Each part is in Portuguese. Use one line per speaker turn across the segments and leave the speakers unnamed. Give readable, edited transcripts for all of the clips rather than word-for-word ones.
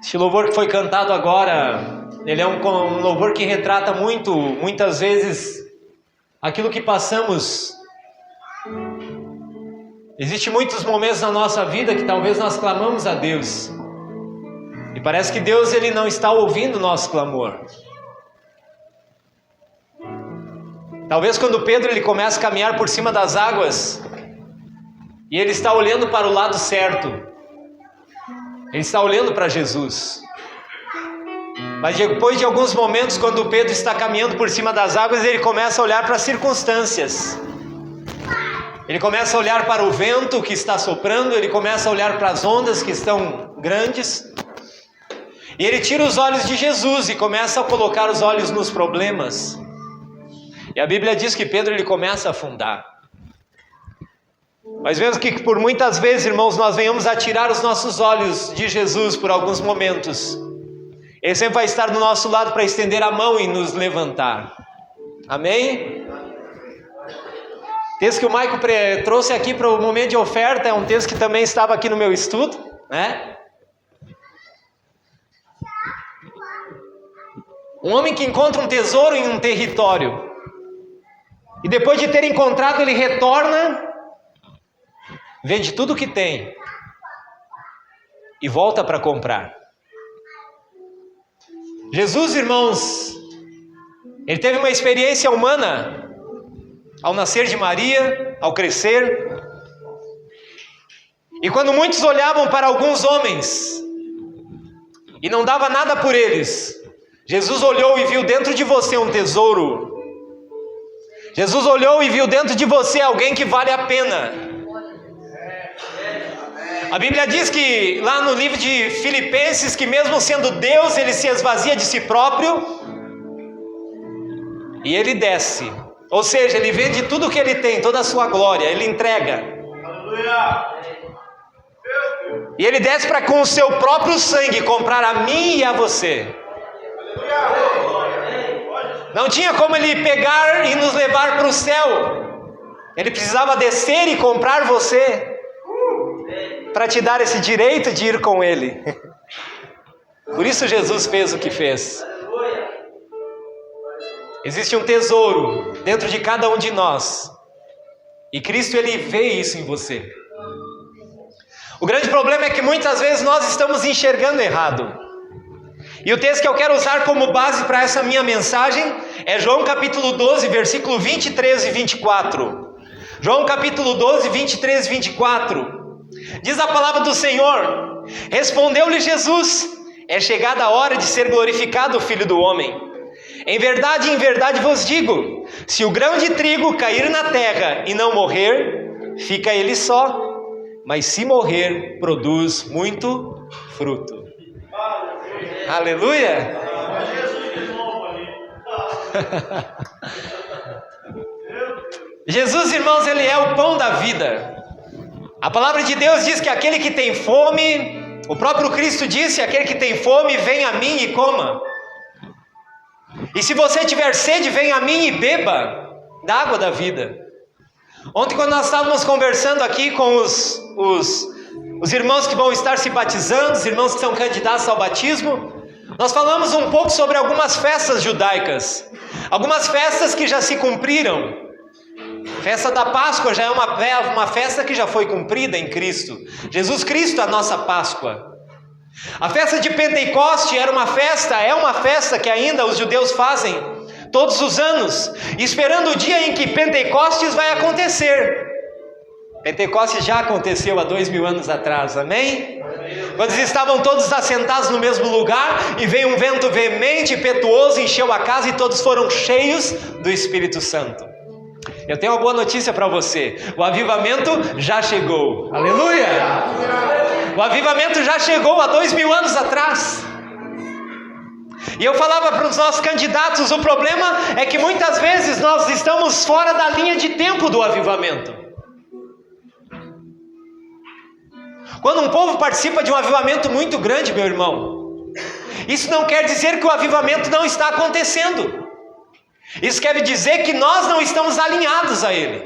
Este louvor que foi cantado agora, ele é um louvor que retrata muitas vezes, aquilo que passamos. Existem muitos momentos na nossa vida que talvez nós clamamos a Deus, e parece que Deus ele não está ouvindo o nosso clamor. Talvez quando Pedro ele começa a caminhar por cima das águas, e ele está olhando para o lado certo, ele está olhando para Jesus. Mas depois de alguns momentos, quando Pedro está caminhando por cima das águas, ele começa a olhar para as circunstâncias. Ele começa a olhar para o vento que está soprando, ele começa a olhar para as ondas que estão grandes. E ele tira os olhos de Jesus e começa a colocar os olhos nos problemas. E a Bíblia diz que Pedro ele começa a afundar. Mas mesmo que por muitas vezes, irmãos, nós venhamos a tirar os nossos olhos de Jesus por alguns momentos, Ele sempre vai estar do nosso lado para estender a mão e nos levantar. Amém? O texto que o Maico trouxe aqui para o momento de oferta é um texto que também estava aqui no meu estudo, né? Um homem que encontra um tesouro em um território, e depois de ter encontrado, ele retorna, vende tudo o que tem e volta para comprar. Jesus, irmãos, ele teve uma experiência humana ao nascer de Maria, ao crescer. E quando muitos olhavam para alguns homens e não dava nada por eles, Jesus olhou e viu dentro de você um tesouro. Jesus olhou e viu dentro de você alguém que vale a pena. A Bíblia diz que lá no livro de Filipenses, que mesmo sendo Deus, ele se esvazia de si próprio e ele desce. Ou seja, ele vende tudo o que ele tem, toda a sua glória, ele entrega. E ele desce para com o seu próprio sangue comprar a mim e a você. Não tinha como ele pegar e nos levar para o céu. Ele precisava descer e comprar você, para te dar esse direito de ir com ele. Por isso Jesus fez o que fez. Existe um tesouro dentro de cada um de nós, e Cristo ele vê isso em você. O grande problema é que muitas vezes nós estamos enxergando errado. E o texto que eu quero usar como base para essa minha mensagem é João capítulo 12, versículo 23 e 24. João capítulo 12, 23 e 24. Diz a palavra do Senhor: respondeu-lhe Jesus: é chegada a hora de ser glorificado o Filho do Homem. Em verdade vos digo, se o grão de trigo cair na terra e não morrer, fica ele só, mas se morrer, produz muito fruto. Aleluia! Jesus, irmãos, ele é o pão da vida. A palavra de Deus diz que aquele que tem fome, o próprio Cristo disse: aquele que tem fome, vem a mim e coma. E se você tiver sede, vem a mim e beba da água da vida. Ontem, quando nós estávamos conversando aqui com os irmãos que vão estar se batizando, os irmãos que são candidatos ao batismo, nós falamos um pouco sobre algumas festas judaicas, algumas festas que já se cumpriram. A festa da Páscoa já é uma festa que já foi cumprida em Cristo. Jesus Cristo é a nossa Páscoa. A festa de Pentecoste é uma festa que ainda os judeus fazem todos os anos, esperando o dia em que Pentecostes vai acontecer. Pentecostes já aconteceu há 2000 anos atrás, amém? Quando eles estavam todos assentados no mesmo lugar, e veio um vento veemente e impetuoso, encheu a casa e todos foram cheios do Espírito Santo. Eu tenho uma boa notícia para você: o avivamento já chegou. Aleluia! O avivamento já chegou há 2000 anos atrás. E eu falava para os nossos candidatos: o problema é que muitas vezes nós estamos fora da linha de tempo do avivamento. Quando um povo participa de um avivamento muito grande, meu irmão, isso não quer dizer que o avivamento não está acontecendo. Isso quer dizer que nós não estamos alinhados a ele.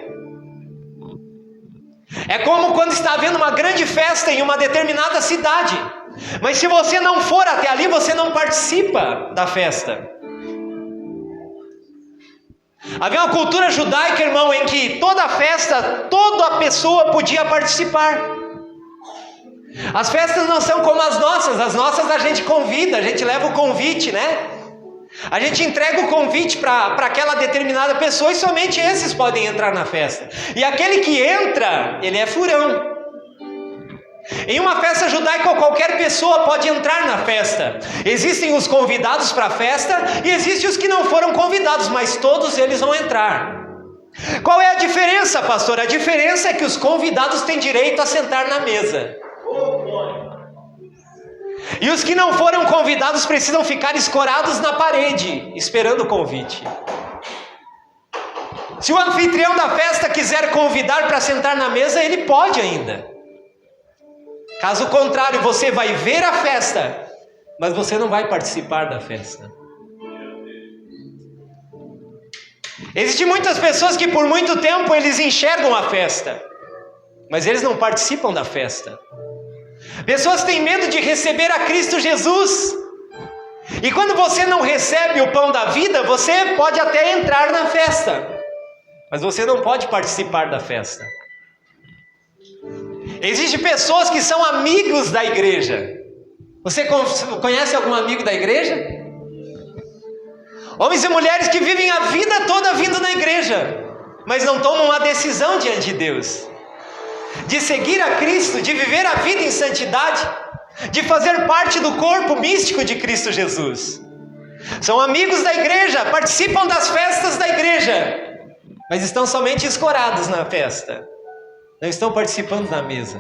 É como quando está havendo uma grande festa em uma determinada cidade. Mas se você não for até ali, você não participa da festa. Havia uma cultura judaica, irmão, em que toda festa, toda pessoa podia participar. As festas não são como as nossas a gente convida, a gente leva o convite, né? A gente entrega o convite para aquela determinada pessoa e somente esses podem entrar na festa. E aquele que entra, ele é furão. Em uma festa judaica, qualquer pessoa pode entrar na festa. Existem os convidados para a festa e existem os que não foram convidados, mas todos eles vão entrar. Qual é a diferença, pastor? A diferença é que os convidados têm direito a sentar na mesa. E os que não foram convidados precisam ficar escorados na parede, esperando o convite. Se o anfitrião da festa quiser convidar para sentar na mesa, ele pode ainda. Caso contrário, você vai ver a festa, mas você não vai participar da festa. Existem muitas pessoas que por muito tempo eles enxergam a festa, mas eles não participam da festa. Pessoas têm medo de receber a Cristo Jesus. E quando você não recebe o pão da vida, você pode até entrar na festa, mas você não pode participar da festa. Existem pessoas que são amigos da igreja. Você conhece algum amigo da igreja? Homens e mulheres que vivem a vida toda vindo na igreja, mas não tomam uma decisão diante de Deus, de seguir a Cristo, de viver a vida em santidade, de fazer parte do corpo místico de Cristo Jesus. São amigos da igreja, participam das festas da igreja, mas estão somente escorados na festa, não estão participando da mesa.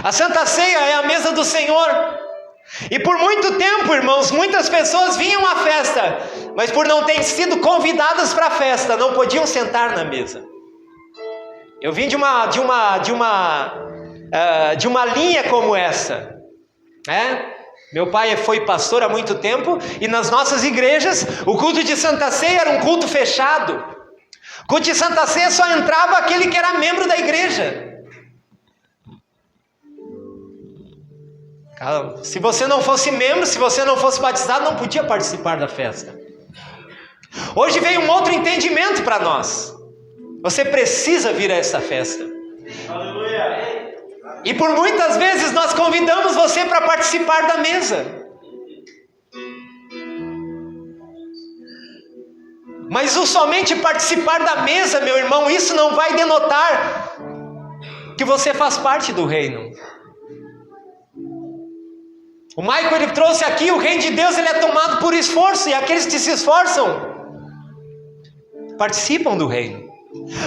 A Santa Ceia é a mesa do Senhor. E por muito tempo, irmãos, muitas pessoas vinham à festa, mas por não terem sido convidadas para a festa, não podiam sentar na mesa. Eu vim de uma linha como essa, Meu pai foi pastor há muito tempo, e nas nossas igrejas, o culto de Santa Ceia era um culto fechado. O culto de Santa Ceia só entrava aquele que era membro da igreja. Se você não fosse membro, se você não fosse batizado, não podia participar da festa. Hoje veio um outro entendimento para nós. Você precisa vir a essa festa. Aleluia. E por muitas vezes nós convidamos você para participar da mesa. Mas o somente participar da mesa, meu irmão, isso não vai denotar que você faz parte do reino. O Michael, ele trouxe aqui, o reino de Deus, ele é tomado por esforço, e aqueles que se esforçam participam do reino.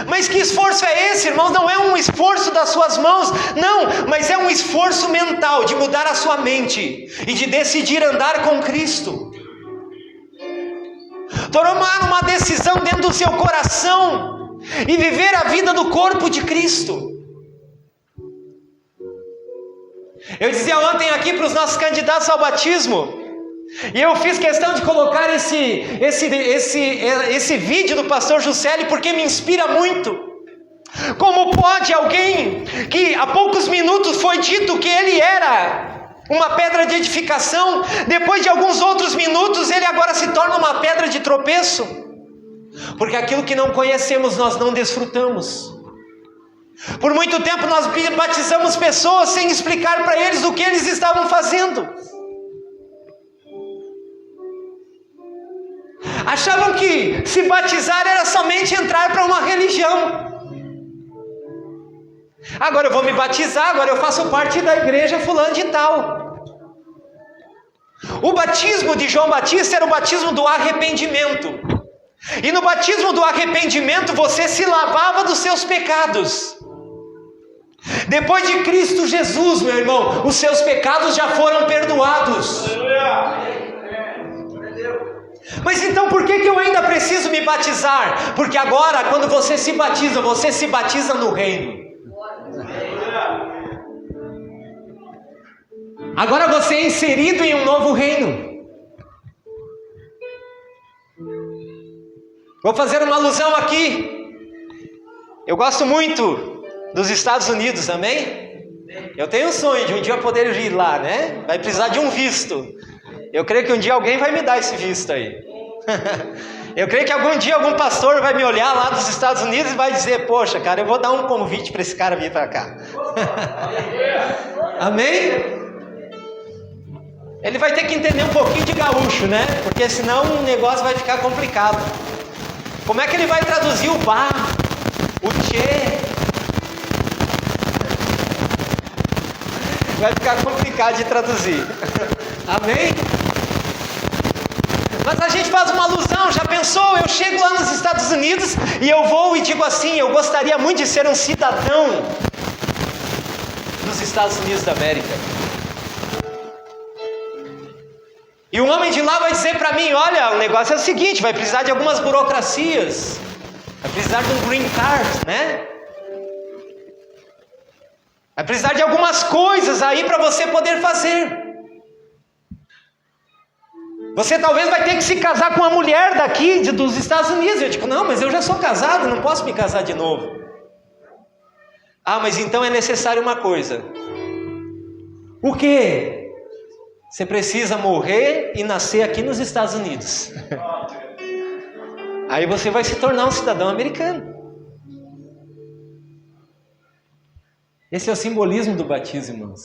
Mas que esforço é esse, irmãos? Não é um esforço das suas mãos, não, mas é um esforço mental, de mudar a sua mente, e de decidir andar com Cristo. Tomar uma decisão dentro do seu coração, e viver a vida do corpo de Cristo. Eu dizia ontem aqui para os nossos candidatos ao batismo, e eu fiz questão de colocar esse vídeo do pastor Juscelio, porque me inspira muito. Como pode alguém que há poucos minutos foi dito que ele era uma pedra de edificação, depois de alguns outros minutos ele agora se torna uma pedra de tropeço? Porque aquilo que não conhecemos nós não desfrutamos. Por muito tempo nós batizamos pessoas sem explicar para eles o que eles estavam fazendo. Achavam que se batizar era somente entrar para uma religião. Agora eu vou me batizar, agora eu faço parte da igreja fulano de tal. O batismo de João Batista era o batismo do arrependimento. E no batismo do arrependimento você se lavava dos seus pecados. Depois de Cristo Jesus, meu irmão, os seus pecados já foram perdoados. Mas então por que eu ainda preciso me batizar? Porque agora, quando você se batiza no reino. Agora você é inserido em um novo reino. Vou fazer uma alusão aqui. Eu gosto muito dos Estados Unidos, amém? Eu tenho um sonho de um dia poder ir lá, né? Vai precisar de um visto. Eu creio que um dia alguém vai me dar esse visto aí. Eu creio que algum dia algum pastor vai me olhar lá dos Estados Unidos e vai dizer: poxa, cara, eu vou dar um convite para esse cara vir para cá. Amém? Ele vai ter que entender um pouquinho de gaúcho, né? Porque senão o negócio vai ficar complicado. Como é que ele vai traduzir o bar, o tchê? Vai ficar complicado de traduzir. Amém? Mas a gente faz uma alusão, já pensou? Eu chego lá nos Estados Unidos e eu vou e digo assim: eu gostaria muito de ser um cidadão dos Estados Unidos da América. E o homem de lá vai dizer para mim: olha, o negócio é o seguinte, vai precisar de algumas burocracias, vai precisar de um green card, né? Vai precisar de algumas coisas aí para você poder fazer. Você talvez vai ter que se casar com uma mulher daqui dos Estados Unidos. Eu digo: não, mas eu já sou casado, não posso me casar de novo. Ah, mas então é necessário uma coisa. O quê? Você precisa morrer e nascer aqui nos Estados Unidos. Aí você vai se tornar um cidadão americano. Esse é o simbolismo do batismo, irmãos.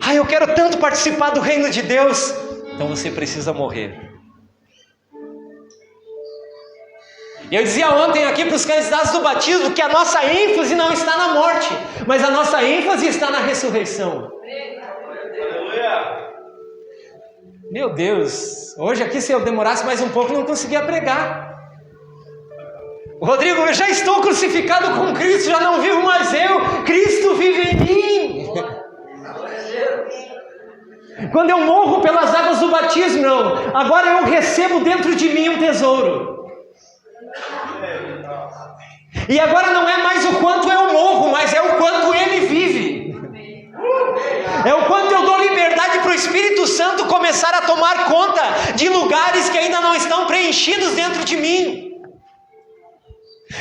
Ah, eu quero tanto participar do reino de Deus. Então você precisa morrer. Eu dizia ontem aqui para os candidatos do batismo que a nossa ênfase não está na morte, mas a nossa ênfase está na ressurreição. Meu Deus, hoje aqui se eu demorasse mais um pouco não conseguia pregar. Rodrigo, eu já estou crucificado com Cristo, já não vivo mais eu, Cristo vive em mim. Quando eu morro pelas águas do batismo, não, agora eu recebo dentro de mim um tesouro. E agora não é mais o quanto eu morro, mas é o quanto Ele vive. É o quanto eu dou liberdade para o Espírito Santo começar a tomar conta de lugares que ainda não estão preenchidos dentro de mim.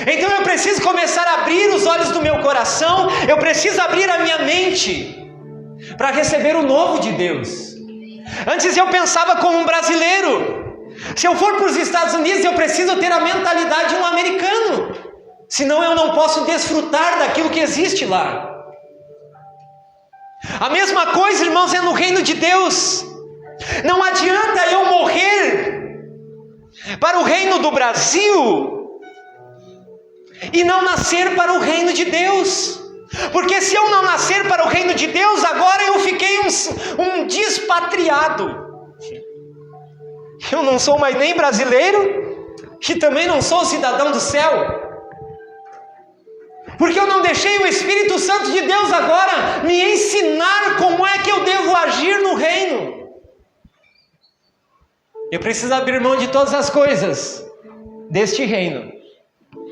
Então eu preciso começar a abrir os olhos do meu coração, eu preciso abrir a minha mente para receber o novo de Deus. Antes eu pensava como um brasileiro. Se eu for para os Estados Unidos, eu preciso ter a mentalidade de um americano, senão eu não posso desfrutar daquilo que existe lá. A mesma coisa, irmãos, é no reino de Deus. Não adianta eu morrer para o reino do Brasil e não nascer para o reino de Deus. Porque se eu não nascer para o reino de Deus, agora eu fiquei um despatriado. Eu não sou mais nem brasileiro e também não sou cidadão do céu. Porque eu não deixei o Espírito Santo de Deus agora me ensinar como é que eu devo agir no reino. Eu preciso abrir mão de todas as coisas deste reino,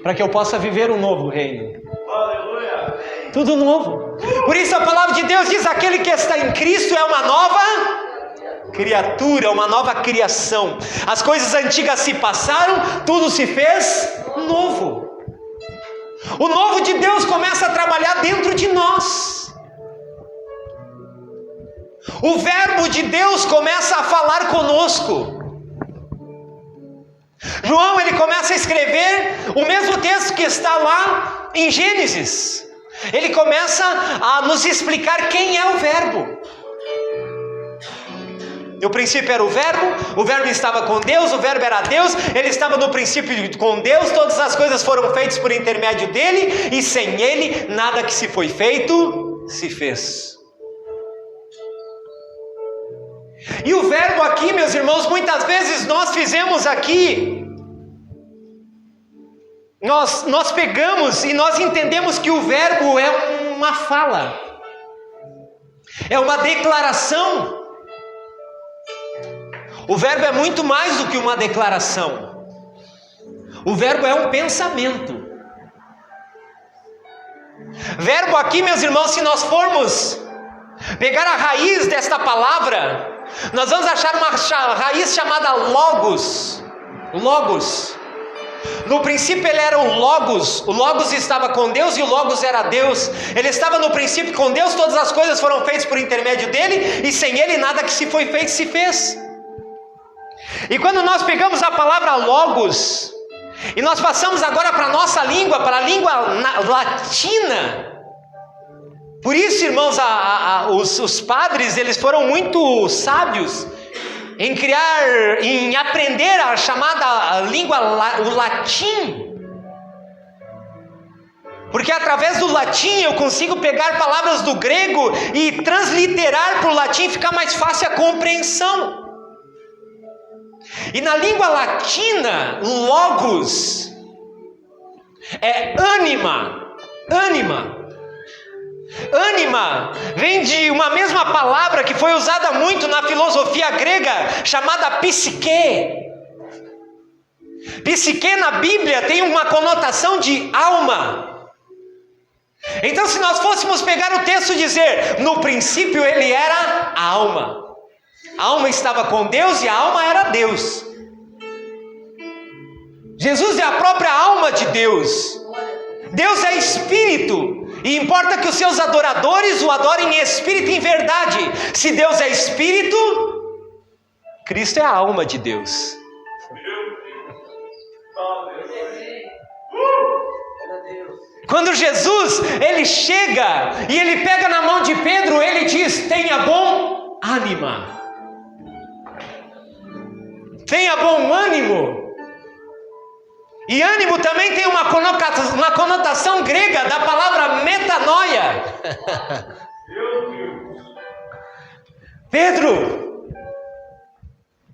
para que eu possa viver um novo reino. Aleluia. Tudo novo. Por isso a palavra de Deus diz: aquele que está em Cristo é uma nova criatura, uma nova criação. As coisas antigas se passaram, tudo se fez novo. O novo de Deus começa a trabalhar dentro de nós. O verbo de Deus começa a falar conosco. João, ele começa a escrever o mesmo texto que está lá em Gênesis. Ele começa a nos explicar quem é o verbo. No princípio era o verbo estava com Deus, o verbo era Deus, ele estava no princípio com Deus, todas as coisas foram feitas por intermédio dele, e sem ele, nada que se foi feito, se fez. E o verbo aqui, meus irmãos, muitas vezes nós fizemos aqui, nós pegamos e nós entendemos que o verbo é uma fala, é uma declaração. O verbo é muito mais do que uma declaração. O verbo é um pensamento. Verbo aqui, meus irmãos, se nós formos pegar a raiz desta palavra, nós vamos achar uma raiz chamada logos. Logos. No princípio ele era o Logos estava com Deus e o Logos era Deus. Ele estava no princípio com Deus, todas as coisas foram feitas por intermédio dele, e sem ele nada que se foi feito se fez. E quando nós pegamos a palavra Logos, e nós passamos agora para a nossa língua, para a língua latina. Por isso, irmãos, os padres, eles foram muito sábios em aprender a chamada língua, o latim. Porque através do latim eu consigo pegar palavras do grego e transliterar para o latim e ficar mais fácil a compreensão. E na língua latina, logos é ânima. Ânima vem de uma mesma palavra que foi usada muito na filosofia grega, chamada psique. Psique na Bíblia tem uma conotação de alma. Então, se nós fôssemos pegar o texto e dizer, no princípio ele era a alma. A alma estava com Deus e a alma era Deus. Jesus é a própria alma de Deus. Deus é espírito. E importa que os seus adoradores o adorem em espírito e em verdade. Se Deus é espírito, Cristo é a alma de Deus. Quando Jesus, ele chega e ele pega na mão de Pedro, ele diz, tenha bom ânimo. Tenha bom ânimo. E ânimo também tem uma conotação grega da palavra metanoia. Pedro,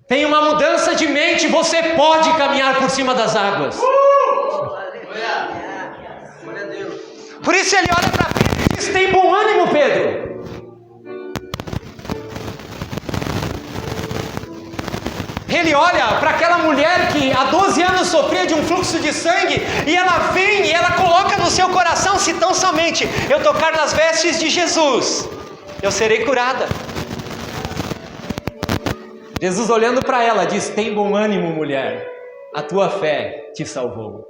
tem uma mudança de mente, você pode caminhar por cima das águas. Por isso ele olha para Pedro e diz, tem bom ânimo, Pedro. Ele olha para aquela mulher que há 12 anos sofria de um fluxo de sangue, e ela vem e ela coloca no seu coração, se tão somente eu tocar nas vestes de Jesus, eu serei curada. Jesus, olhando para ela, diz, tem bom ânimo, mulher, a tua fé te salvou.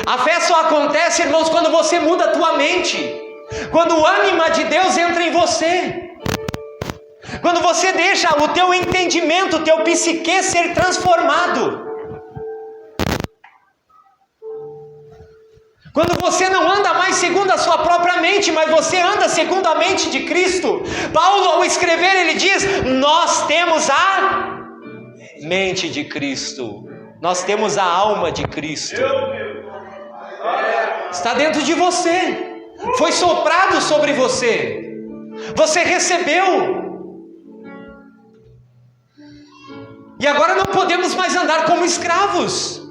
A fé só acontece, irmãos, quando você muda a tua mente, quando o ânimo de Deus entra em você. Quando você deixa o teu entendimento, o teu psique ser transformado. Quando você não anda mais segundo a sua própria mente, mas você anda segundo a mente de Cristo. Paulo, ao escrever, ele diz, nós temos a mente de Cristo. Nós temos a alma de Cristo. Está dentro de você. Foi soprado sobre você. Você recebeu. E agora não podemos mais andar como escravos.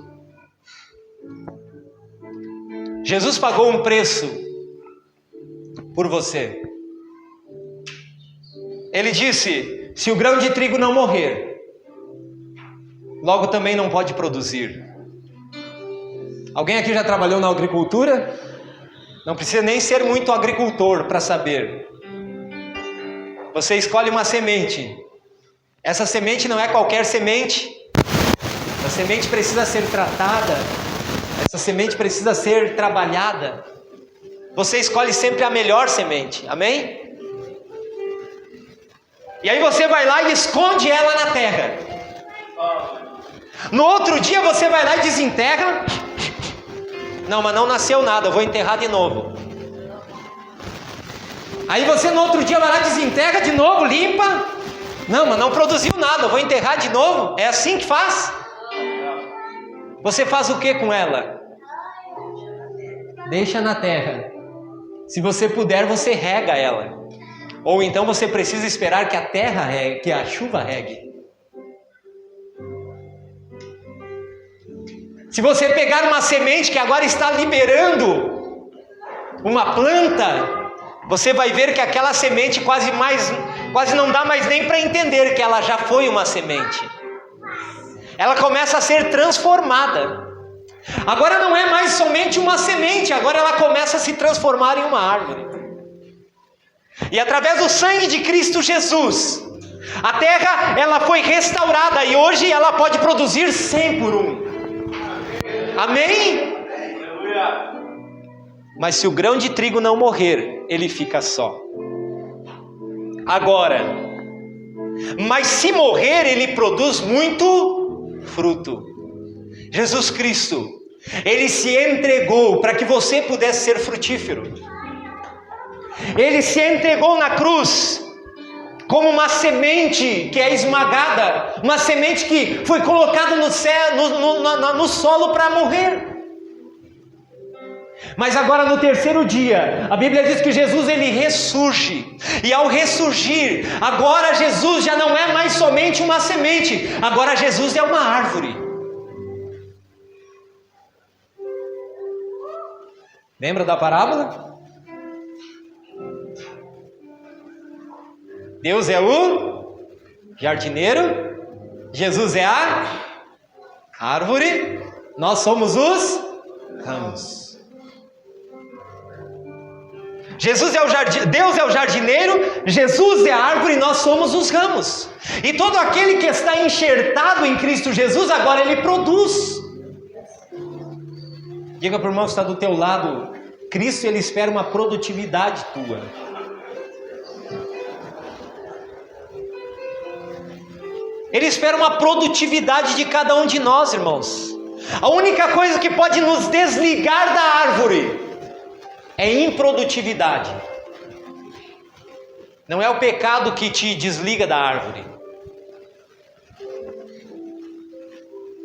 Jesus pagou um preço por você. Ele disse, se o grão de trigo não morrer, logo também não pode produzir. Alguém aqui já trabalhou na agricultura? Não precisa nem ser muito agricultor para saber. Você escolhe uma semente. Essa semente não é qualquer semente. Essa semente precisa ser tratada. Essa semente precisa ser trabalhada. Você escolhe sempre a melhor semente. Amém? E aí você vai lá e esconde ela na terra. No outro dia você vai lá e desenterra. Não, mas não nasceu nada, eu vou enterrar de novo. Aí você no outro dia vai lá, desenterra de novo, limpa. Não, mas não produziu nada, eu vou enterrar de novo. É assim que faz? Você faz o que com ela? Deixa na terra. Se você puder, você rega ela. Ou então você precisa esperar que a terra regue, que a chuva regue. Se você pegar uma semente que agora está liberando uma planta, você vai ver que aquela semente quase não dá mais nem para entender que ela já foi uma semente. Ela começa a ser transformada. Agora não é mais somente uma semente, agora ela começa a se transformar em uma árvore. E através do sangue de Cristo Jesus, A terra, ela foi restaurada e hoje ela pode produzir 100 por 1. Amém? Mas se o grão de trigo não morrer, ele fica só. Agora, mas se morrer, ele produz muito fruto. Jesus Cristo, ele se entregou para que você pudesse ser frutífero. Ele se entregou na cruz como uma semente que é esmagada, uma semente que foi colocada no solo para morrer. Mas agora no terceiro dia, a Bíblia diz que Jesus ele ressurge. E ao ressurgir, agora Jesus já não é mais somente uma semente, agora Jesus é uma árvore. Lembra da parábola? Deus é o jardineiro, Jesus é a árvore, nós somos os ramos. Deus é o jardineiro, Jesus é a árvore e nós somos os ramos. E todo aquele que está enxertado em Cristo Jesus, agora ele produz. Diga para o irmão que está do teu lado, Cristo ele espera uma produtividade tua. Ele espera uma produtividade de cada um de nós, irmãos. A única coisa que pode nos desligar da árvore é improdutividade. Não é o pecado que te desliga da árvore,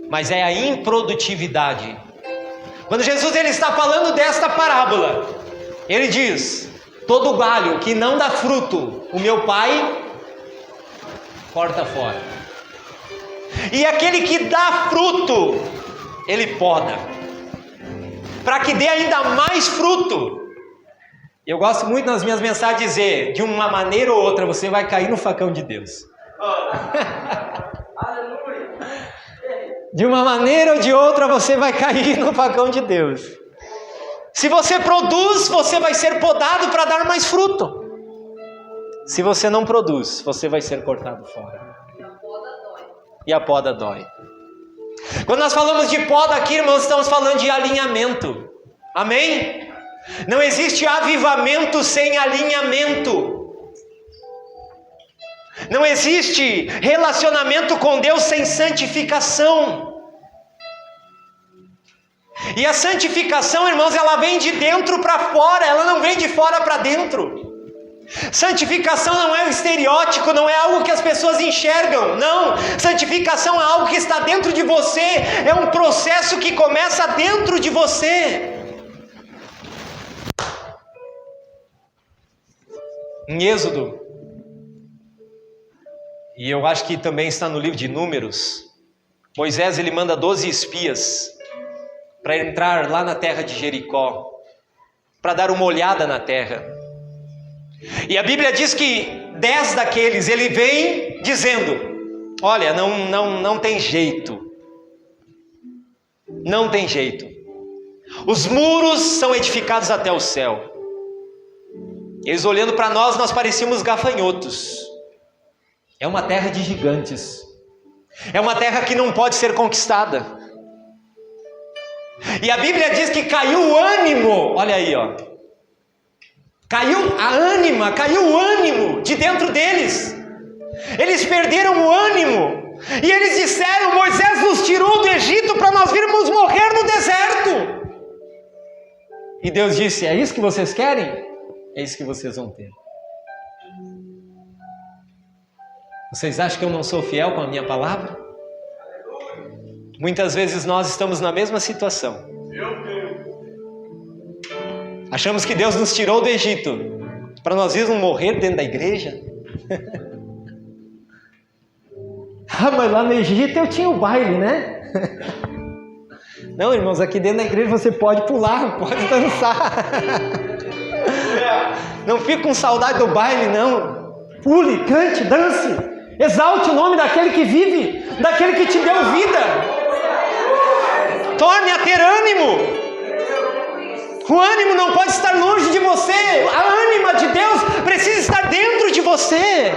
mas é a improdutividade. Quando Jesus ele está falando desta parábola, ele diz: todo galho que não dá fruto, o meu Pai corta fora. E aquele que dá fruto, ele poda, para que dê ainda mais fruto. Eu gosto muito nas minhas mensagens de dizer, de uma maneira ou outra você vai cair no facão de Deus. De uma maneira ou de outra você vai cair no facão de Deus. Se você produz, você vai ser podado para dar mais fruto. Se você não produz, você vai ser cortado fora. E a poda dói. Quando nós falamos de poda aqui, irmãos, estamos falando de alinhamento. Amém? Não existe avivamento sem alinhamento. Não existe relacionamento com Deus sem santificação. E a santificação, irmãos, ela vem de dentro para fora, ela não vem de fora para dentro. Santificação não é um estereótipo, não é algo que as pessoas enxergam, não. Santificação é algo que está dentro de você, é um processo que começa dentro de você. Em Êxodo, e eu acho que também está no livro de Números, Moisés ele manda 12 espias para entrar lá na terra de Jericó, para dar uma olhada na terra. E a Bíblia diz que 10 daqueles ele vem dizendo: olha, não tem jeito. Não tem jeito. Os muros são edificados até o céu. Eles olhando para nós, nós parecíamos gafanhotos. É uma terra de gigantes. É uma terra que não pode ser conquistada. E a Bíblia diz que caiu o ânimo. Olha aí, ó. Caiu o ânimo de dentro deles. Eles perderam o ânimo. E eles disseram: Moisés nos tirou do Egito para nós virmos morrer no deserto. E Deus disse: é isso que vocês querem? É isso que vocês vão ter. Vocês acham que eu não sou fiel com a minha palavra? Muitas vezes nós estamos na mesma situação. Achamos que Deus nos tirou do Egito para nós irmos morrer dentro da igreja. Mas lá no Egito eu tinha o baile, né? Não, irmãos, aqui dentro da igreja você pode pular, pode dançar. Não fique com saudade do baile, não. Pule, cante, dance. Exalte o nome daquele que vive, daquele que te deu vida. Torne a ter ânimo. O ânimo não pode estar longe de você. A ânima de Deus precisa estar dentro de você.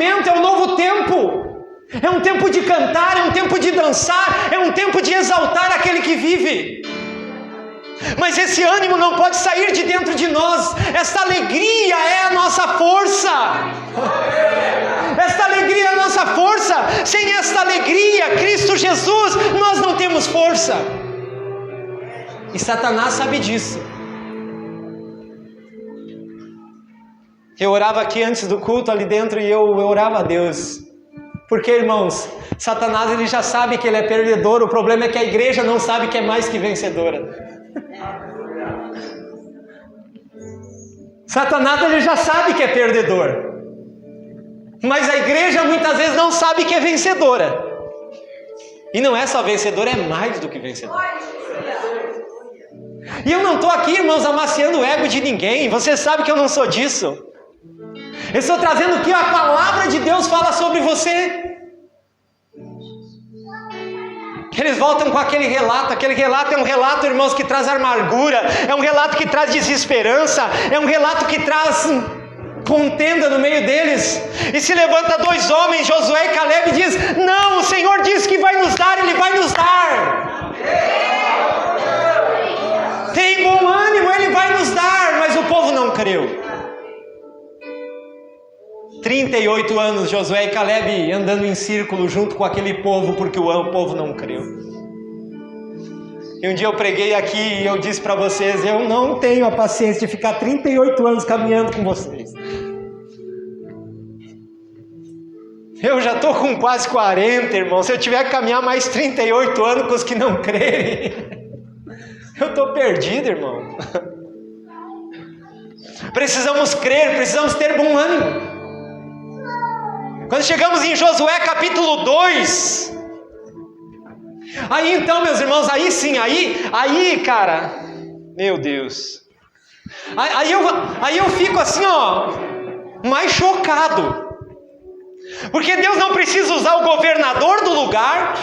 arrependimento, é um novo tempo. É um tempo de cantar, é um tempo de dançar, é um tempo de exaltar aquele que vive. Mas esse ânimo não pode sair de dentro de nós. Esta alegria é a nossa força. Esta alegria é a nossa força. Sem esta alegria, Cristo Jesus, nós não temos força. E Satanás sabe disso. Eu orava aqui antes do culto ali dentro e eu orava a Deus. Porque, irmãos, Satanás ele já sabe que ele é perdedor. O problema é que a igreja não sabe que é mais que vencedora. Satanás ele já sabe que é perdedor. Mas a igreja muitas vezes não sabe que é vencedora. E não é só vencedora, é mais do que vencedora. E eu não estou aqui, irmãos, amaciando o ego de ninguém. Você sabe que eu não sou disso. Eu estou trazendo o que a palavra de Deus fala sobre você. Eles voltam com aquele relato é um relato, irmãos, que traz amargura, é um relato que traz desesperança, é um relato que traz contenda no meio deles. E se levanta dois homens, Josué e Caleb, e diz: não, o Senhor disse que vai nos dar, Ele vai nos dar. Tem bom ânimo, Ele vai nos dar. Mas o povo não creu. 38 anos Josué e Caleb andando em círculo junto com aquele povo, porque o povo não creu. E um dia eu preguei aqui e eu disse para vocês: eu não tenho a paciência de ficar 38 anos caminhando com vocês. Eu já estou com quase 40, irmão. Se eu tiver que caminhar mais 38 anos com os que não crerem, eu estou perdido, irmão. Precisamos crer, precisamos ter bom ânimo. Quando chegamos em Josué capítulo 2, aí então, meus irmãos, aí sim, aí cara, meu Deus, aí eu fico assim, mais chocado, porque Deus não precisa usar o governador do lugar,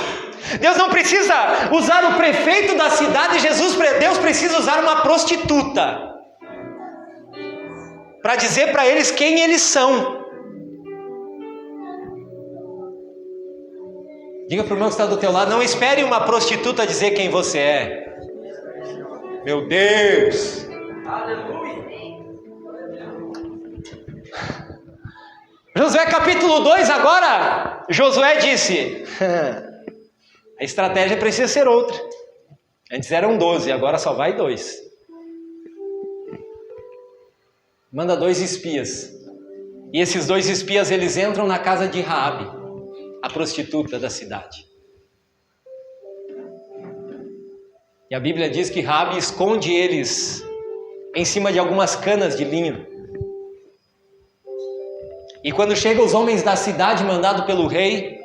Deus não precisa usar o prefeito da cidade, Deus precisa usar uma prostituta, para dizer para eles quem eles são. Diga para o irmão que está do teu lado: não espere uma prostituta dizer quem você é. Meu Deus! Aleluia! Josué capítulo 2 agora, Josué disse: a estratégia precisa ser outra. Antes eram 12, agora só vai 2. Manda 2 espias. E esses 2 espias eles entram na casa de Raabe, a prostituta da cidade. E a Bíblia diz que Raabe esconde eles em cima de algumas canas de linho. E quando chegam os homens da cidade mandado pelo rei,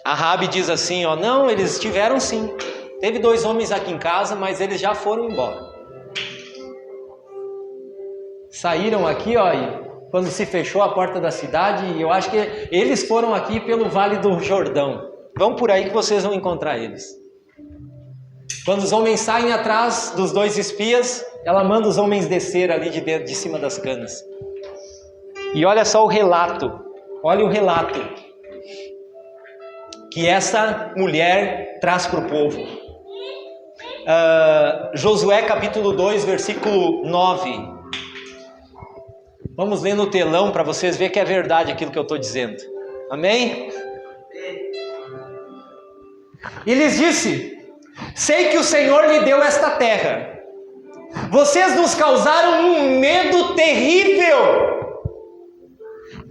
a Raabe diz assim: não, eles tiveram sim. Teve 2 homens aqui em casa, mas eles já foram embora. Saíram aqui, e quando se fechou a porta da cidade, e eu acho que eles foram aqui pelo Vale do Jordão. Vão por aí que vocês vão encontrar eles. Quando os homens saem atrás dos 2 espias, ela manda os homens descer ali de cima das canas. E olha só o relato, olha o relato que essa mulher traz para o povo. Josué capítulo 2, versículo 9. Vamos ler no telão para vocês verem que é verdade aquilo que eu estou dizendo. Amém? E lhes disse: sei que o Senhor lhe deu esta terra. Vocês nos causaram um medo terrível.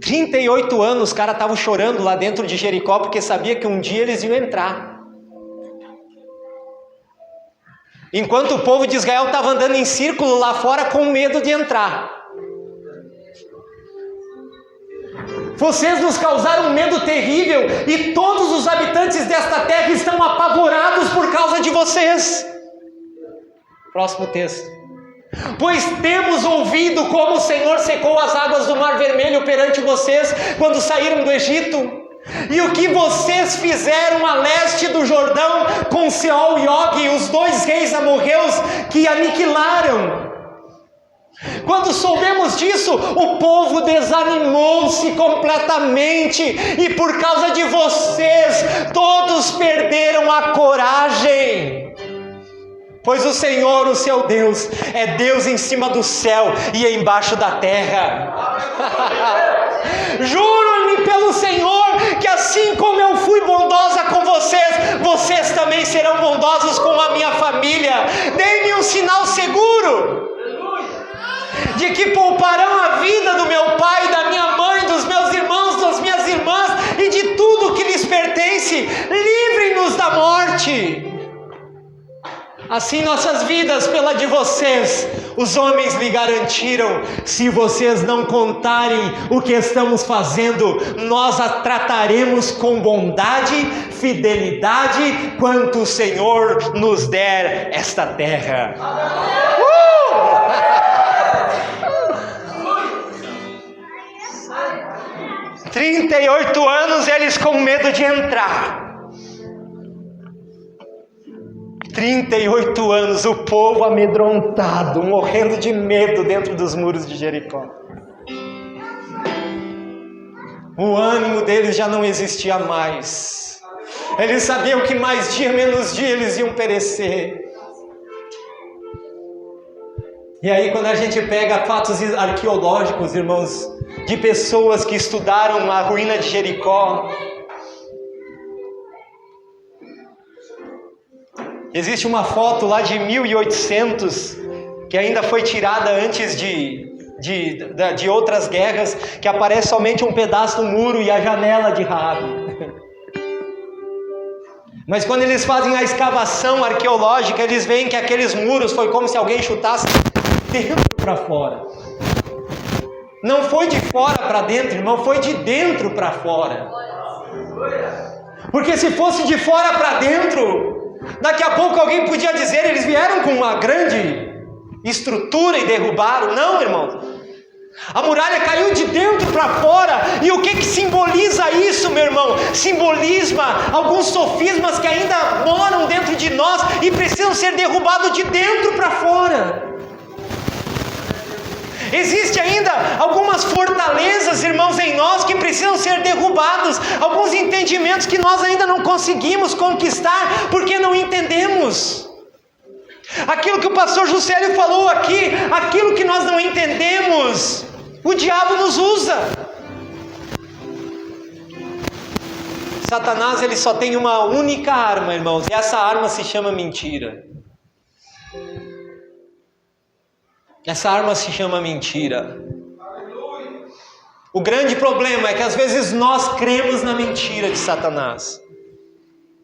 38 anos os caras estavam chorando lá dentro de Jericó, porque sabia que um dia eles iam entrar. Enquanto o povo de Israel estava andando em círculo lá fora com medo de entrar. Vocês nos causaram um medo terrível, e todos os habitantes desta terra estão apavorados por causa de vocês. Próximo texto. Pois temos ouvido como o Senhor secou as águas do Mar Vermelho perante vocês quando saíram do Egito, e o que vocês fizeram a leste do Jordão com Seol e Og, os 2 reis amorreus que aniquilaram. Quando soubemos disso, o povo desanimou-se completamente, e por causa de vocês, todos perderam a coragem. Pois o Senhor, o seu Deus, é Deus em cima do céu e embaixo da terra. Juro-lhe pelo Senhor que assim como eu fui bondosa com vocês, vocês também serão bondosos com a minha família. Dê-me um sinal seguro de que pouparão a vida do meu pai, da minha mãe, dos meus irmãos, das minhas irmãs e de tudo que lhes pertence. Livrem-nos da morte. Assim nossas vidas pela de vocês, os homens lhe garantiram: se vocês não contarem o que estamos fazendo, nós a trataremos com bondade, fidelidade, quanto o Senhor nos der esta terra. 38 anos eles com medo de entrar. 38 anos o povo amedrontado, morrendo de medo dentro dos muros de Jericó. O ânimo deles já não existia mais. Eles sabiam que mais dia menos dia eles iam perecer. E aí quando a gente pega fatos arqueológicos, irmãos, de pessoas que estudaram a ruína de Jericó, existe uma foto lá de 1800, que ainda foi tirada antes de outras guerras, que aparece somente um pedaço do muro e a janela de Raabe. Mas quando eles fazem a escavação arqueológica, eles veem que aqueles muros foi como se alguém chutasse dentro para fora. Não foi de fora para dentro, irmão, foi de dentro para fora. Porque se fosse de fora para dentro, daqui a pouco alguém podia dizer: eles vieram com uma grande estrutura e derrubaram. Não, irmão. A muralha caiu de dentro para fora. E o que simboliza isso, meu irmão? Simboliza alguns sofismas que ainda moram dentro de nós e precisam ser derrubados de dentro para fora. Existe ainda algumas fortalezas, irmãos, em nós que precisam ser derrubados. Alguns entendimentos que nós ainda não conseguimos conquistar porque não entendemos. Aquilo que o pastor Juscelio falou aqui, aquilo que nós não entendemos, o diabo nos usa. Satanás, ele só tem uma única arma, irmãos, e essa arma se chama mentira. Essa arma se chama mentira. O grande problema é que às vezes nós cremos na mentira de Satanás,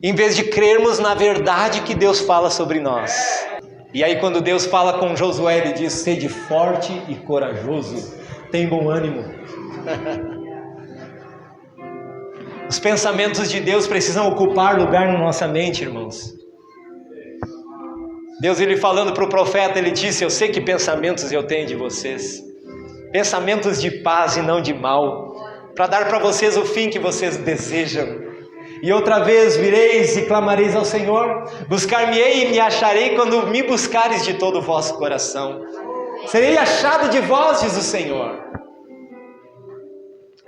em vez de crermos na verdade que Deus fala sobre nós. E aí quando Deus fala com Josué, ele diz: sede forte e corajoso, tem bom ânimo. Os pensamentos de Deus precisam ocupar lugar na nossa mente, irmãos. Deus, ele falando para o profeta, ele disse: eu sei que pensamentos eu tenho de vocês, pensamentos de paz e não de mal, para dar para vocês o fim que vocês desejam. E outra vez vireis e clamareis ao Senhor, buscar-me-ei e me acharei quando me buscares de todo o vosso coração. Serei achado de vós, diz o Senhor.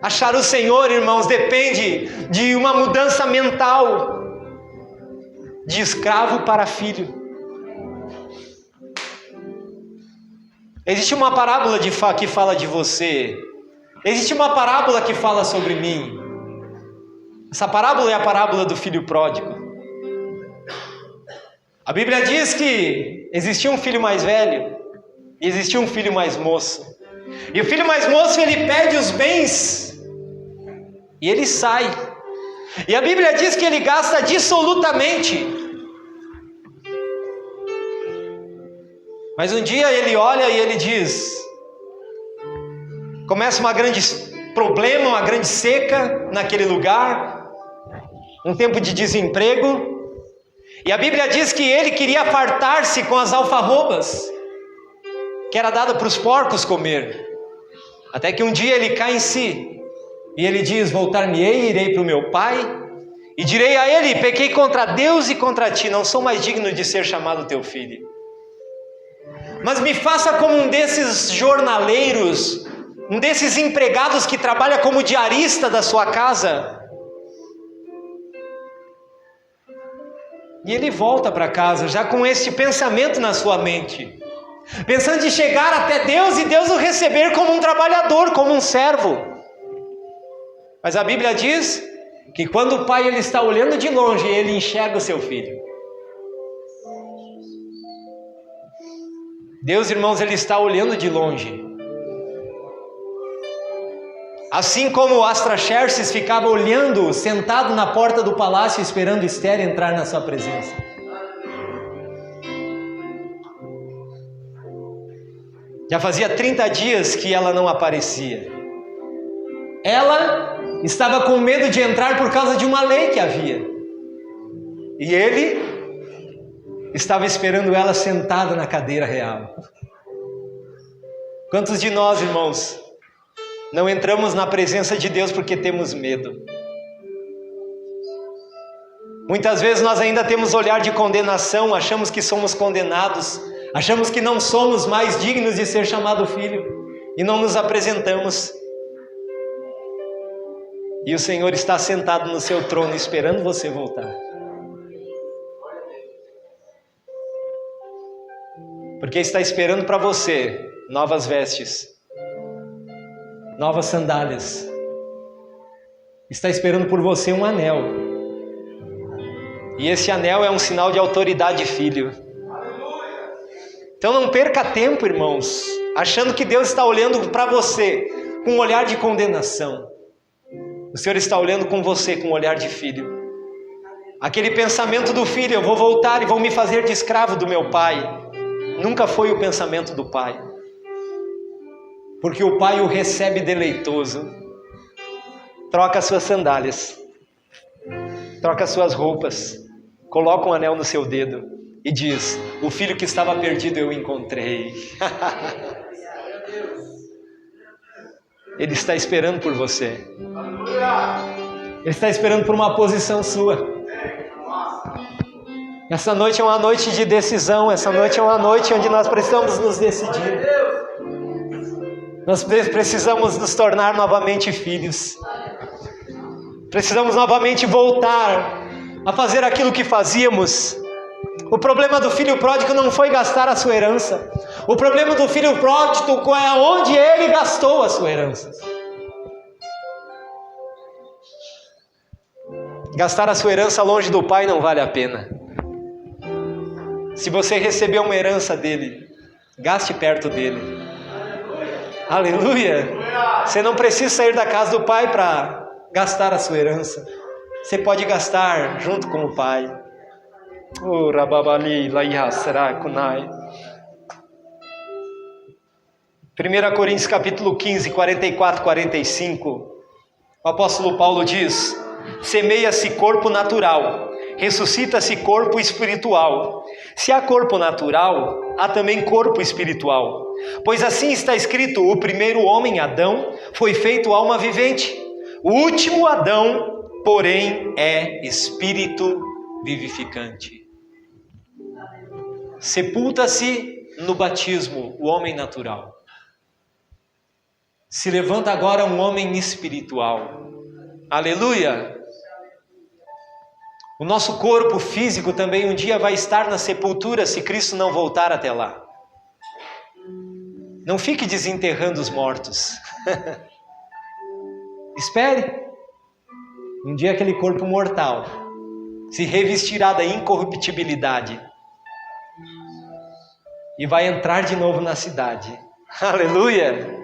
Achar o Senhor, irmãos, depende de uma mudança mental, de escravo para filho. Existe uma parábola que fala de você. Existe uma parábola que fala sobre mim. Essa parábola é a parábola do filho pródigo. A Bíblia diz que existia um filho mais velho e existia um filho mais moço. E o filho mais moço, ele pede os bens e ele sai. E a Bíblia diz que ele gasta dissolutamente. Mas um dia ele olha e ele diz: começa uma grande problema, uma grande seca naquele lugar, um tempo de desemprego, e a Bíblia diz que ele queria fartar-se com as alfarrobas que era dada para os porcos comer, até que um dia ele cai em si, e ele diz: voltar-me-ei, irei para o meu pai, e direi a ele: pequei contra Deus e contra ti, não sou mais digno de ser chamado teu filho. Mas me faça como um desses jornaleiros, um desses empregados que trabalha como diarista da sua casa. E ele volta para casa já com este pensamento na sua mente, pensando em chegar até Deus e Deus o receber como um trabalhador, como um servo. Mas a Bíblia diz que quando o pai ele está olhando de longe, ele enxerga o seu filho. Deus, irmãos, ele está olhando de longe. Assim como Astraxerxes ficava olhando, sentado na porta do palácio, esperando Esther entrar na sua presença. Já fazia 30 dias que ela não aparecia. Ela estava com medo de entrar por causa de uma lei que havia. E ele estava esperando ela sentada na cadeira real. Quantos de nós, irmãos, não entramos na presença de Deus porque temos medo? Muitas vezes nós ainda temos olhar de condenação, achamos que somos condenados, achamos que não somos mais dignos de ser chamado filho e não nos apresentamos. E o Senhor está sentado no seu trono esperando você voltar. Porque está esperando para você novas vestes, novas sandálias. Está esperando por você um anel. E esse anel é um sinal de autoridade, filho. Então não perca tempo, irmãos, achando que Deus está olhando para você com um olhar de condenação. O Senhor está olhando com você com um olhar de filho. Aquele pensamento do filho, eu vou voltar e vão me fazer de escravo do meu pai, nunca foi o pensamento do pai. Porque o pai o recebe deleitoso. Troca suas sandálias, troca suas roupas, coloca um anel no seu dedo e diz: o filho que estava perdido eu encontrei. Ele está esperando por você. Ele está esperando por uma posição sua. Essa noite é uma noite de decisão. Essa noite é uma noite onde nós precisamos nos decidir. Nós precisamos nos tornar novamente filhos. Precisamos novamente voltar a fazer aquilo que fazíamos. O problema do filho pródigo não foi gastar a sua herança. O problema do filho pródigo é onde ele gastou a sua herança. Gastar a sua herança longe do pai não vale a pena. Se você recebeu uma herança dele, gaste perto dele. Aleluia! Você não precisa sair da casa do pai para gastar a sua herança. Você pode gastar junto com o pai. Oh, Rababali, Laiha, Serakunai. 1 Coríntios capítulo 15, 44, 45. O apóstolo Paulo diz: semeia-se corpo natural, ressuscita-se corpo espiritual. Se há corpo natural, há também corpo espiritual. Pois assim está escrito: o primeiro homem, Adão, foi feito alma vivente. O último Adão, porém, é espírito vivificante. Sepulta-se no batismo o homem natural. Se levanta agora um homem espiritual. Aleluia! O nosso corpo físico também um dia vai estar na sepultura se Cristo não voltar até lá. Não fique desenterrando os mortos. Espere. Um dia aquele corpo mortal se revestirá da incorruptibilidade e vai entrar de novo na cidade. Aleluia!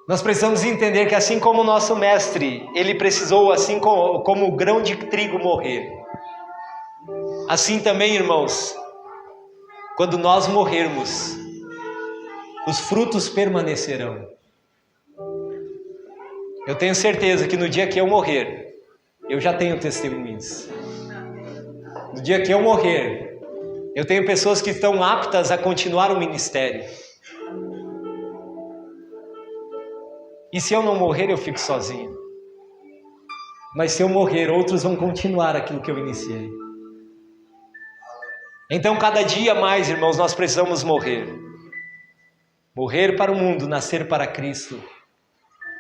Nós precisamos entender que assim como o nosso mestre, ele precisou, assim como o grão de trigo morrer, assim também, irmãos, quando nós morrermos, os frutos permanecerão. Eu tenho certeza que no dia que eu morrer, eu já tenho testemunhos. No dia que eu morrer, eu tenho pessoas que estão aptas a continuar o ministério. E se eu não morrer, eu fico sozinho. Mas se eu morrer, outros vão continuar aquilo que eu iniciei. Então, cada dia mais, irmãos, nós precisamos morrer. Morrer para o mundo, nascer para Cristo.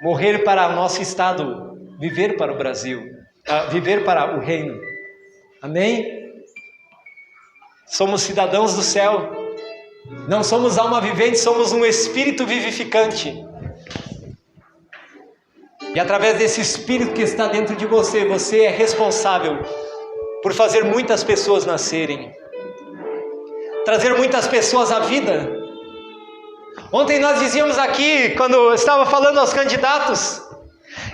Morrer para o nosso estado, viver para o Brasil, viver para o reino. Amém? Somos cidadãos do céu. Não somos alma vivente, somos um espírito vivificante. E através desse espírito que está dentro de você, você é responsável por fazer muitas pessoas nascerem. Trazer muitas pessoas à vida. Ontem nós dizíamos aqui, quando estava falando aos candidatos,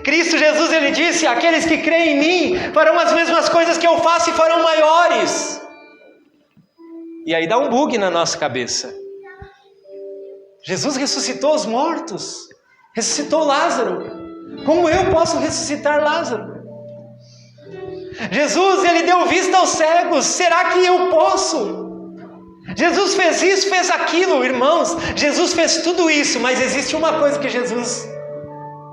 Cristo Jesus, ele disse: aqueles que creem em mim farão as mesmas coisas que eu faço e farão maiores. E aí dá um bug na nossa cabeça. Jesus ressuscitou os mortos, ressuscitou Lázaro. Como eu posso ressuscitar Lázaro? Jesus, ele deu vista aos cegos. Será que eu posso? Jesus fez isso, fez aquilo, irmãos. Jesus fez tudo isso, mas existe uma coisa que Jesus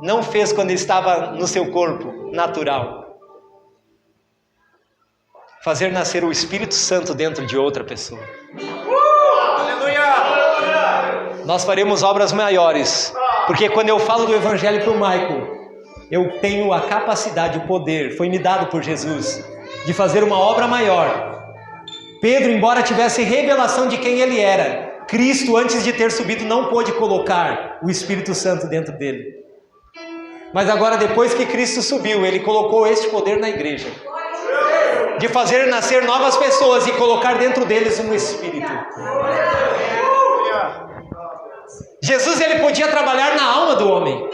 não fez quando ele estava no seu corpo natural: fazer nascer o Espírito Santo dentro de outra pessoa. Aleluia! Nós faremos obras maiores, porque quando eu falo do Evangelho para o Michael, eu tenho a capacidade, o poder, foi me dado por Jesus, de fazer uma obra maior. Pedro, embora tivesse revelação de quem ele era, Cristo, antes de ter subido, não pôde colocar o Espírito Santo dentro dele. Mas agora, depois que Cristo subiu, ele colocou este poder na igreja, de fazer nascer novas pessoas e colocar dentro deles um Espírito. Jesus, ele podia trabalhar na alma do homem.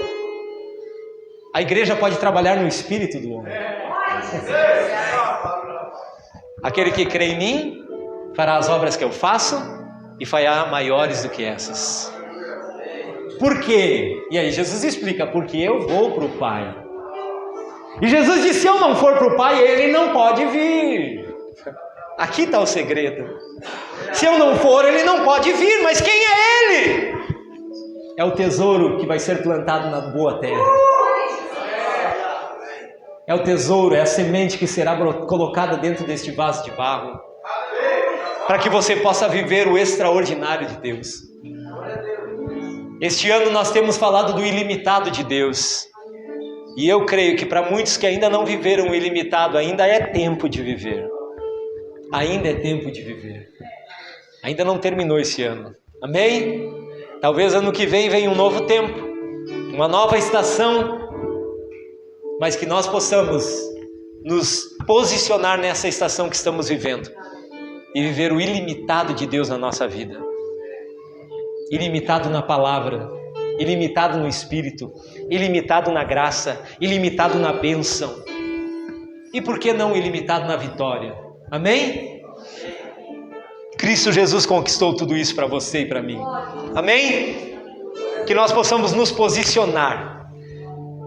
A igreja pode trabalhar no espírito do homem. Aquele que crê em mim fará as obras que eu faço e fará maiores do que essas. Por quê? E aí Jesus explica: porque eu vou para o Pai. E Jesus disse: se eu não for para o Pai, ele não pode vir. Aqui está o segredo. Se eu não for, ele não pode vir. Mas quem é ele? É o tesouro que vai ser plantado na boa terra. É o tesouro, é a semente que será colocada dentro deste vaso de barro, para que você possa viver o extraordinário de Deus. Este ano nós temos falado do ilimitado de Deus, e eu creio que para muitos que ainda não viveram o ilimitado, ainda é tempo de viver. Ainda é tempo de viver. Ainda não terminou esse ano. Amém? Talvez ano que vem venha um novo tempo, uma nova estação, mas que nós possamos nos posicionar nessa estação que estamos vivendo e viver o ilimitado de Deus na nossa vida. Ilimitado na palavra, ilimitado no Espírito, ilimitado na graça, ilimitado na bênção. E por que não ilimitado na vitória? Amém? Cristo Jesus conquistou tudo isso para você e para mim. Amém? Que nós possamos nos posicionar,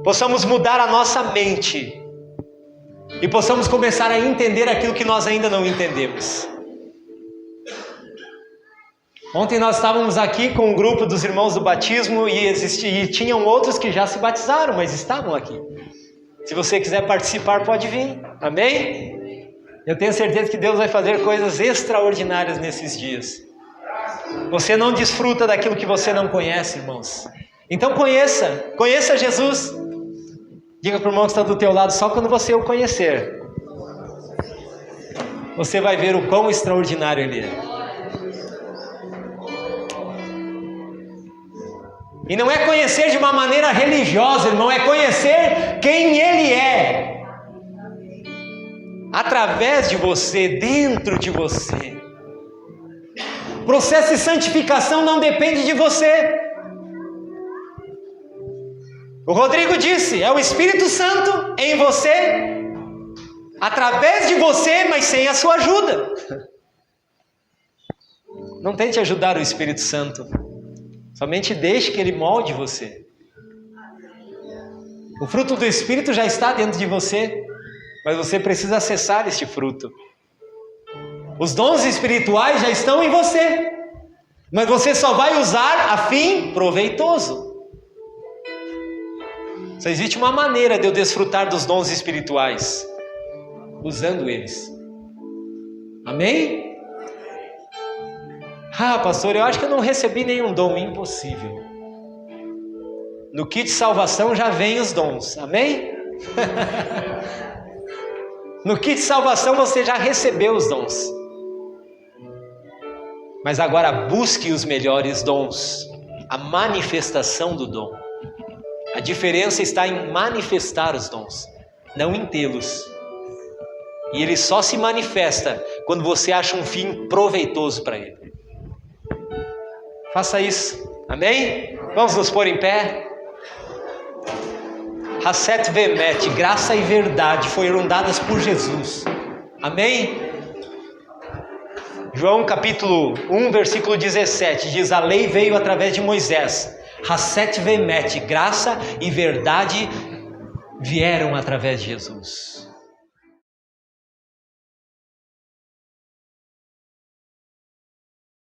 possamos mudar a nossa mente e possamos começar a entender aquilo que nós ainda não entendemos. Ontem nós estávamos aqui com um grupo dos irmãos do batismo e tinham outros que já se batizaram, mas estavam aqui. Se você quiser participar, pode vir. Amém? Eu tenho certeza que Deus vai fazer coisas extraordinárias nesses dias. Você não desfruta daquilo que você não conhece, irmãos. Então conheça Jesus. Diga para o irmão que está do teu lado: só quando você o conhecer, você vai ver o quão extraordinário ele é. E não é conhecer de uma maneira religiosa, irmão, é conhecer quem ele é. Através de você, dentro de você. O processo de santificação não depende de você. O Rodrigo disse: é o Espírito Santo em você, através de você, mas sem a sua ajuda. Não tente ajudar o Espírito Santo. Somente deixe que ele molde você. O fruto do Espírito já está dentro de você, mas você precisa acessar este fruto. Os dons espirituais já estão em você, mas você só vai usar a fim proveitoso. Só existe uma maneira de eu desfrutar dos dons espirituais: usando eles. Amém? Ah, pastor, eu acho que eu não recebi nenhum dom. Impossível. No kit salvação já vem os dons, amém? No kit salvação você já recebeu os dons. Mas agora busque os melhores dons, a manifestação do dom. A diferença está em manifestar os dons, não em tê-los. E ele só se manifesta quando você acha um fim proveitoso para ele. Faça isso, amém? Vamos nos pôr em pé. Haset vemet, graça e verdade foram dadas por Jesus, amém? João capítulo 1, versículo 17, diz: a lei veio através de Moisés. Haset vemet, graça e verdade vieram através de Jesus.